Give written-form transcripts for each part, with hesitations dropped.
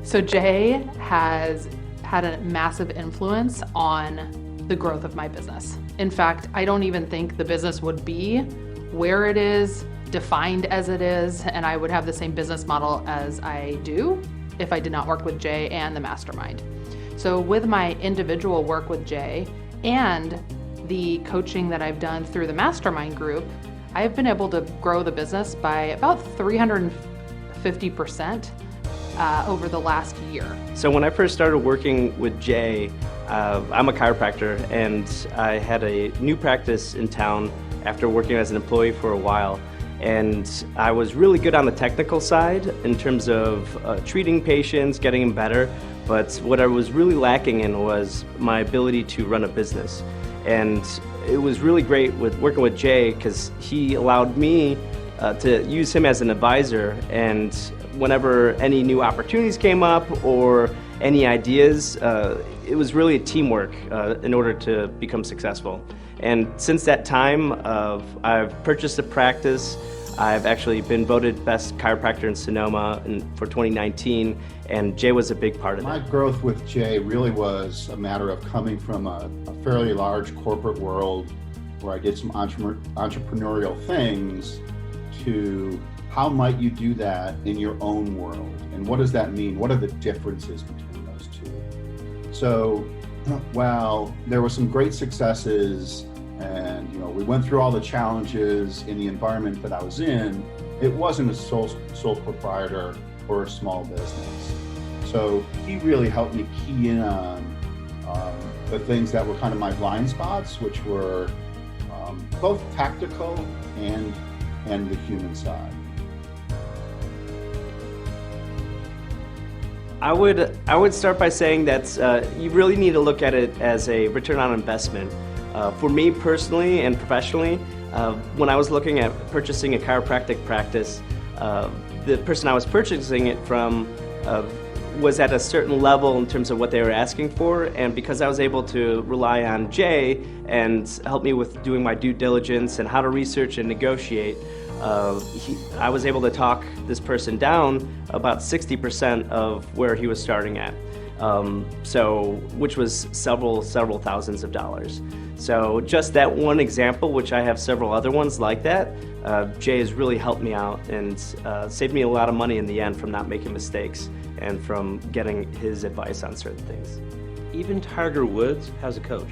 So Jay has had a massive influence on the growth of my business. In fact, I don't even think the business would be where it is, defined as it is, and I would have the same business model as I do if I did not work with Jay and the mastermind. So with my individual work with Jay and the coaching that I've done through the mastermind group, I've been able to grow the business by about 350% over the last year. So when I first started working with Jay, I'm a chiropractor, and I had a new practice in town after working as an employee for a while. And I was really good on the technical side in terms of treating patients, getting them better. But what I was really lacking in was my ability to run a business. And it was really great with working with Jay because he allowed me to use him as an advisor. And whenever any new opportunities came up or any ideas, it was really a teamwork in order to become successful. And since that time, I've purchased a practice. I've actually been voted best chiropractor in Sonoma for 2019, and Jay was a big part of that. My growth with Jay really was a matter of coming from a fairly large corporate world where I did some entrepreneurial things to how might you do that in your own world, and what does that mean? What are the differences between those two? So while there were some great successes and we went through all the challenges in the environment that I was in, it wasn't a sole proprietor or a small business. So he really helped me key in on the things that were kind of my blind spots, which were both tactical and the human side. I would start by saying that you really need to look at it as a return on investment. For me personally and professionally, when I was looking at purchasing a chiropractic practice, the person I was purchasing it from was at a certain level in terms of what they were asking for, and because I was able to rely on Jay and help me with doing my due diligence and how to research and negotiate, I was able to talk this person down about 60% of where he was starting at, which was several thousands of dollars. So just that one example, which I have several other ones like that, Jay has really helped me out and saved me a lot of money in the end from not making mistakes and from getting his advice on certain things. Even Tiger Woods has a coach.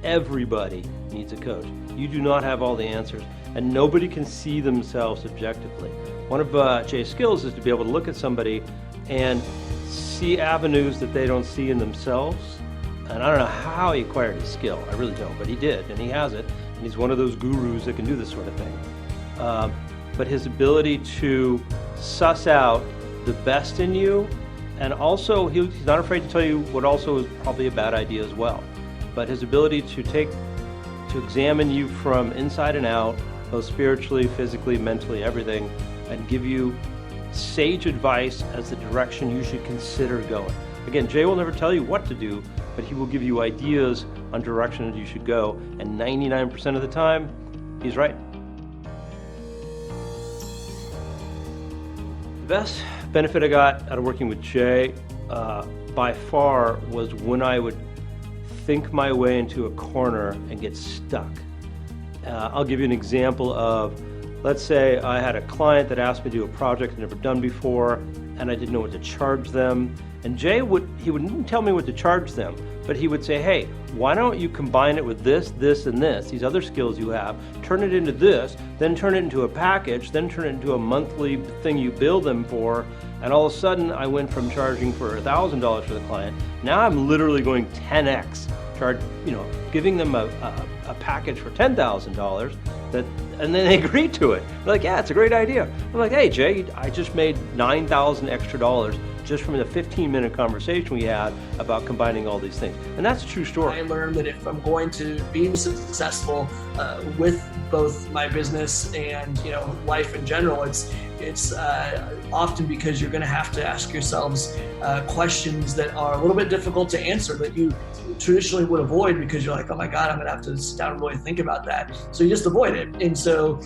Everybody needs a coach. You do not have all the answers, and nobody can see themselves objectively. One of Jay's skills is to be able to look at somebody and see avenues that they don't see in themselves. And I don't know how he acquired his skill, I really don't, but he did, and he has it, and he's one of those gurus that can do this sort of thing. But his ability to suss out the best in you, and also he's not afraid to tell you what also is probably a bad idea as well. But his ability to examine you from inside and out, both spiritually, physically, mentally, everything, and give you sage advice as the direction you should consider going. Again, Jay will never tell you what to do, but he will give you ideas on directions you should go, and 99% of the time, he's right. The best benefit I got out of working with Jay by far was when I would think my way into a corner and get stuck. I'll give you an example of, let's say I had a client that asked me to do a project I'd never done before, and I didn't know what to charge them. And Jay wouldn't tell me what to charge them, but he would say, hey, why don't you combine it with this, this, and this, these other skills you have, turn it into this, then turn it into a package, then turn it into a monthly thing you bill them for, and all of a sudden I went from charging for $1,000 for the client, now I'm literally going 10x, giving them a package for $10,000, and then they agreed to it. They're like, yeah, it's a great idea. I'm like, hey Jay, I just made $9,000 extra just from the 15-minute conversation we had about combining all these things. And that's a true story. I learned that if I'm going to be successful with both my business and life in general, it's It's often because you're going to have to ask yourselves questions that are a little bit difficult to answer that you traditionally would avoid because you're like, oh my God, I'm going to have to sit down and really think about that. So you just avoid it. And so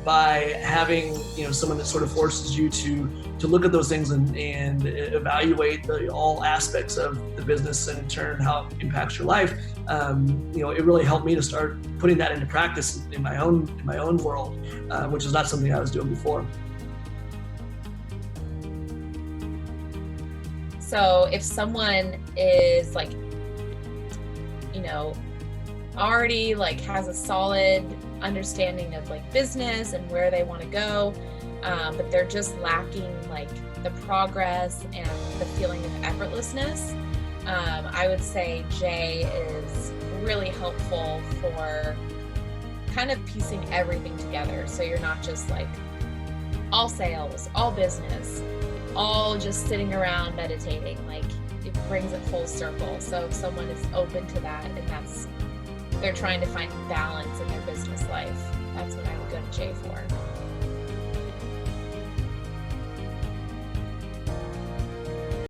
by having someone that sort of forces you to look at those things and evaluate all aspects of the business and in turn how it impacts your life, it really helped me to start putting that into practice in my own world, which is not something I was doing before. So if someone is like, already like has a solid understanding of like business and where they want to go, but they're just lacking like the progress and the feeling of effortlessness, I would say Jay is really helpful for kind of piecing everything together. So you're not just like all sales, all business, all just sitting around meditating. Like it brings it full circle. So if someone is open to that and they're trying to find balance in their business life, that's what I would go to Jay for.